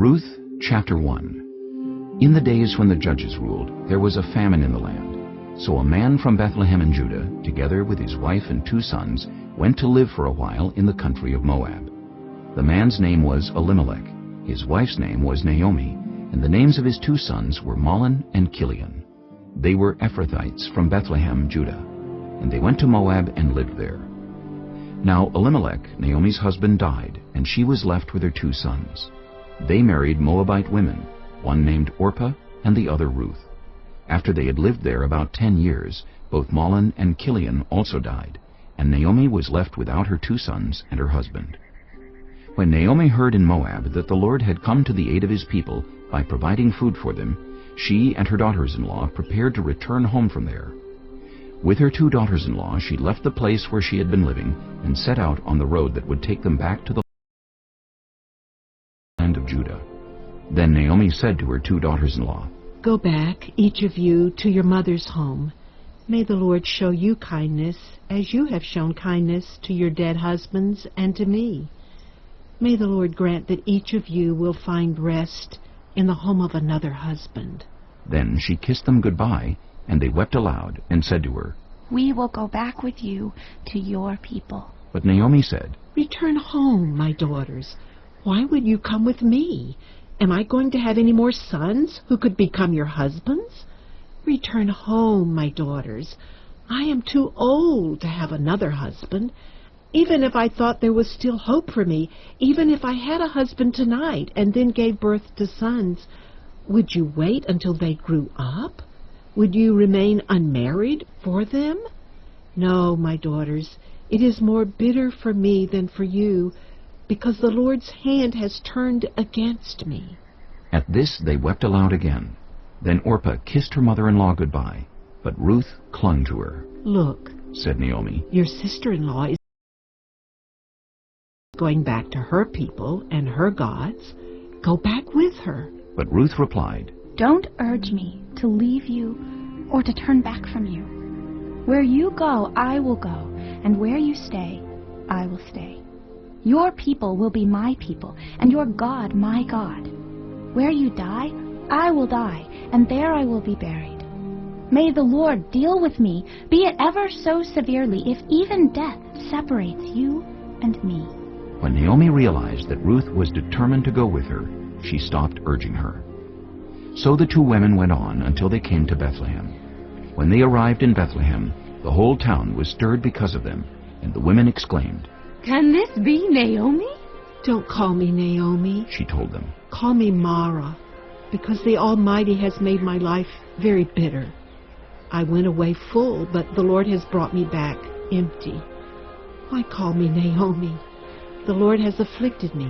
Ruth chapter 1. In the days when the judges ruled, there was a famine in the land. So a man from Bethlehem in Judah, together with his wife and 2 sons, went to live for a while in the country of Moab. The man's name was Elimelech, his wife's name was Naomi, and the names of his 2 sons were Mahlon and Chilion. They were Ephrathites from Bethlehem, Judah, and they went to Moab and lived there. Now Elimelech, Naomi's husband, died, and she was left with her 2 sons. They married Moabite women, one named Orpah and the other Ruth. After they had lived there about 10 years, both Mahlon and Chilion also died, and Naomi was left without her 2 sons and her husband. When Naomi heard in Moab that the Lord had come to the aid of his people by providing food for them, she and her daughters-in-law prepared to return home from there. With her 2 daughters-in-law she left the place where she had been living and set out on the road that would take them back to the land of Judah. Then Naomi said to her 2 daughters-in-law, "Go back, each of you, to your mother's home. May the Lord show you kindness, as you have shown kindness to your dead husbands and to me. May the Lord grant that each of you will find rest in the home of another husband." Then she kissed them goodbye, and they wept aloud and said to her, "We will go back with you to your people." But Naomi said, "Return home, my daughters. Why would you come with me? Am I going to have any more sons who could become your husbands? Return home, my daughters. I am too old to have another husband. Even if I thought there was still hope for me, even if I had a husband tonight and then gave birth to sons, would you wait until they grew up? Would you remain unmarried for them? No, my daughters, it is more bitter for me than for you, because the Lord's hand has turned against me." At this they wept aloud again. Then Orpah kissed her mother-in-law goodbye, but Ruth clung to her. "Look," said Naomi, "your sister-in-law is going back to her people and her gods. Go back with her." But Ruth replied, "Don't urge me to leave you or to turn back from you. Where you go, I will go, and where you stay, I will stay. Your people will be my people, and your God my God. Where you die, I will die, and there I will be buried. May the Lord deal with me, be it ever so severely, if even death separates you and me." When Naomi realized that Ruth was determined to go with her, she stopped urging her. So the 2 women went on until they came to Bethlehem. When they arrived in Bethlehem, the whole town was stirred because of them, and the women exclaimed, "Can this be Naomi?" "Don't call me Naomi. she told them. Call me Mara, because the Almighty has made my life very bitter. I went away full, but the Lord has brought me back empty. Why call me Naomi? The Lord has afflicted me.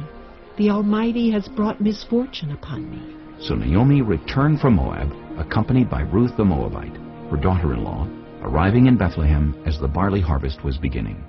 The Almighty has brought misfortune upon me." So Naomi returned from Moab, accompanied by Ruth the Moabite, her daughter-in-law, arriving in Bethlehem as the barley harvest was beginning.